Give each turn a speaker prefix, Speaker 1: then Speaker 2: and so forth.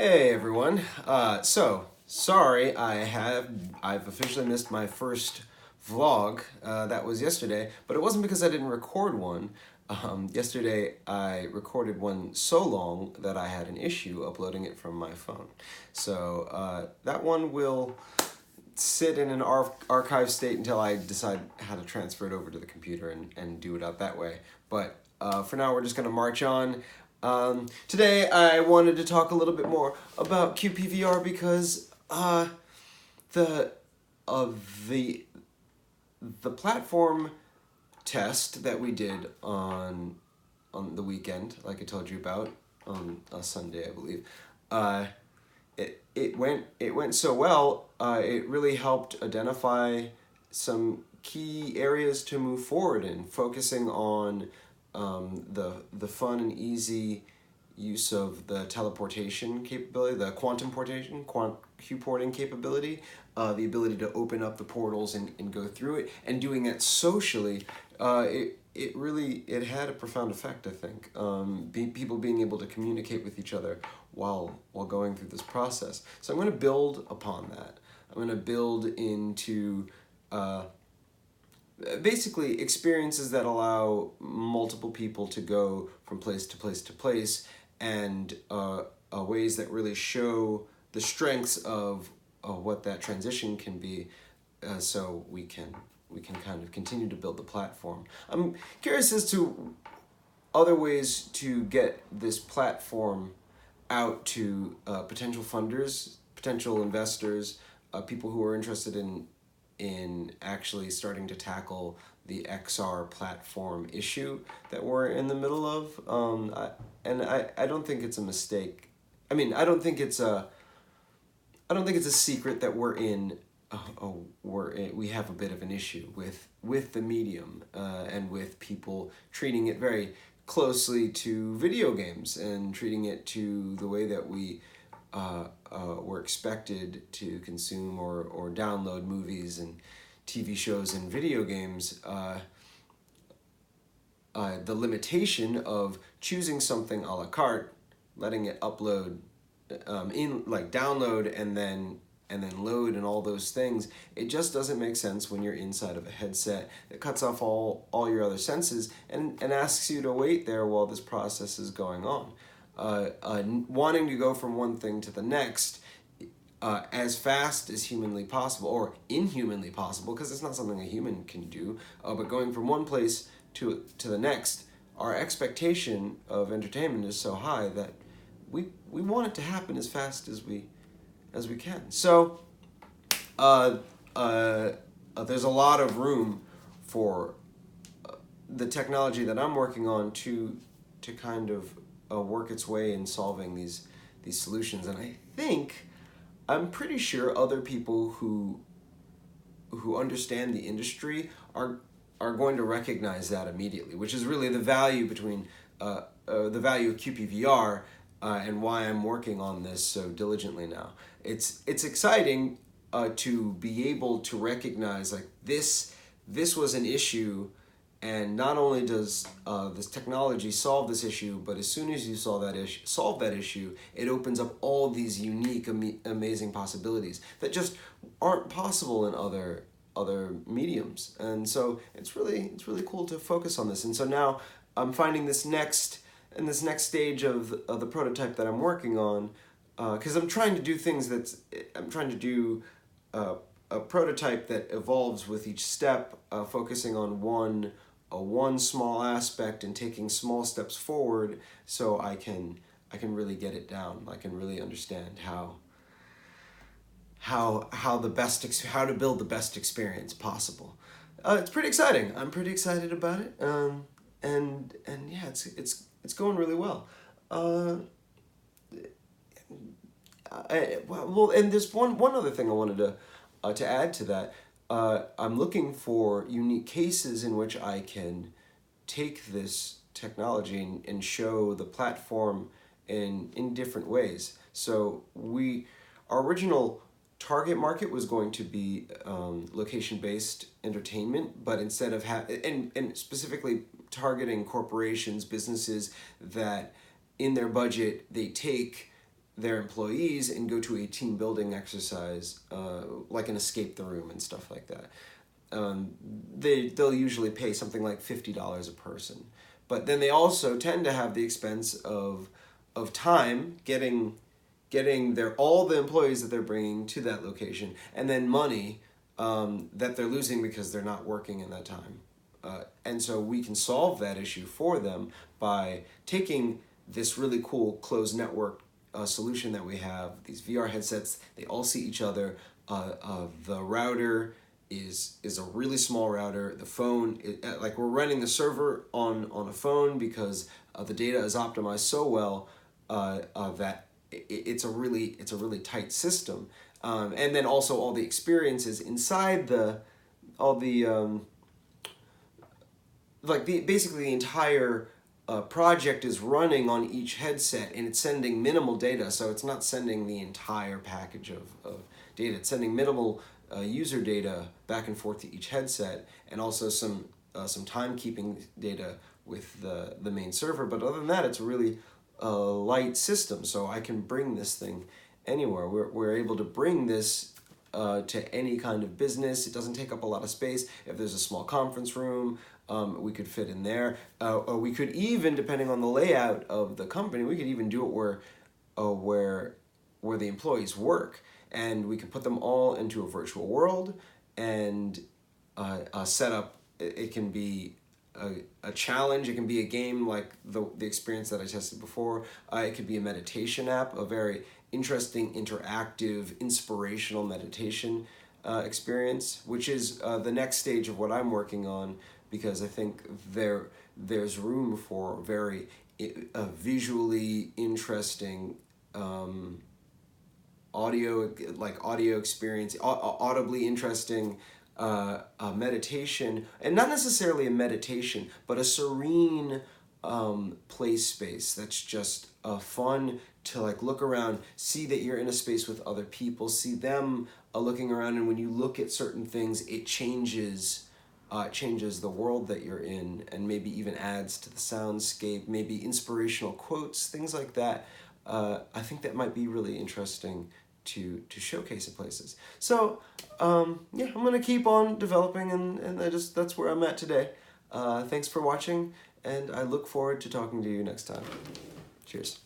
Speaker 1: Hey everyone. Sorry I've officially missed my first vlog. That was yesterday, but it wasn't because I didn't record one. Yesterday I recorded one so long that I had an issue uploading it from my phone. That one will sit in an archive state until I decide how to transfer it over to the computer and do it out that way. But for now, we're just going to march on. Today, I wanted to talk a little bit more about Qpvr because the the the platform test that we did on the weekend, like I told you about on a Sunday, I believe. It went so well. It really helped identify some key areas to move forward in, focusing on the fun and easy use of the teleportation capability, the quantum portation, Q-porting capability, the ability to open up the portals and go through it, and doing it socially. It had a profound effect, I think. People being able to communicate with each other while going through this process. So I'm going to build upon that. I'm going to build into basically experiences that allow multiple people to go from place to place to place, and ways that really show the strengths of what that transition can be, so we can kind of continue to build the platform. I'm curious as to other ways to get this platform out to potential funders, potential investors, people who are interested in actually starting to tackle the XR platform issue that we're in the middle of. I don't think it's a mistake. I mean, I don't think it's a secret that we have a bit of an issue with the medium, and with people treating it very closely to video games and treating it to the way that we were expected to consume or download movies and TV shows and video games. The limitation of choosing something a la carte, letting it upload, download and then load and all those things, it just doesn't make sense when you're inside of a headset that cuts off all your other senses and asks you to wait there while this process is going on. Wanting to go from one thing to the next as fast as humanly possible, or inhumanly possible, because it's not something a human can do, but going from one place to the next, our expectation of entertainment is so high that we want it to happen as fast as we can. So there's a lot of room for the technology that I'm working on to kind of work its way in solving these solutions. And I'm pretty sure other people who understand the industry are going to recognize that immediately, which is really the value between the value of Qpvr, and why I'm working on this so diligently now. It's exciting to be able to recognize, like, this was an issue, and not only does this technology solve this issue, but as soon as you solve that issue, it opens up all these unique, amazing possibilities that just aren't possible in other mediums. And so it's really cool to focus on this. And so now I'm finding this next stage of the prototype that I'm working on, because I'm trying to do a prototype that evolves with each step, focusing on one small aspect and taking small steps forward, so I can really get it down. I can really understand how to build the best experience possible. It's pretty exciting. I'm pretty excited about it. And yeah, it's going really well. And there's one other thing I wanted to add to that. I'm looking for unique cases in which I can take this technology and show the platform in different ways. So our original target market was going to be location-based entertainment, but instead of and specifically targeting corporations, businesses that in their budget they take their employees and go to a team building exercise, like an escape the room and stuff like that. They'll usually pay something like $50 a person, but then they also tend to have the expense of time getting all the employees that they're bringing to that location, and then money that they're losing because they're not working in that time. And so we can solve that issue for them by taking this really cool closed network solution that we have, these VR headsets. They all see each other. The router is a really small router. The phone, like we're running the server on a phone because the data is optimized so well that it's a really tight system. And then also all the experiences inside basically the entire project is running on each headset, and it's sending minimal data, so it's not sending the entire package of data. It's sending minimal user data back and forth to each headset, and also some timekeeping data with the main server. But other than that, it's a really light system, so I can bring this thing anywhere. We're able to bring this to any kind of business. It doesn't take up a lot of space. If there's a small conference room, we could fit in there. Or we could even, depending on the layout of the company, we could even do it where the employees work, and we can put them all into a virtual world and set up. It can be a challenge. It can be a game like the experience that I tested before. It could be a meditation app, a very interesting, interactive, inspirational meditation experience, which is the next stage of what I'm working on, because I think there's room for very visually interesting audio experience, audibly interesting meditation, and not necessarily a meditation, but a serene play space that's just fun to look around, see that you're in a space with other people, see them looking around, and when you look at certain things, it changes the world that you're in, and maybe even adds to the soundscape, maybe inspirational quotes, things like that. I think that might be really interesting to showcase at places. So I'm gonna keep on developing, and that's where I'm at today. Thanks for watching, and I look forward to talking to you next time. Cheers.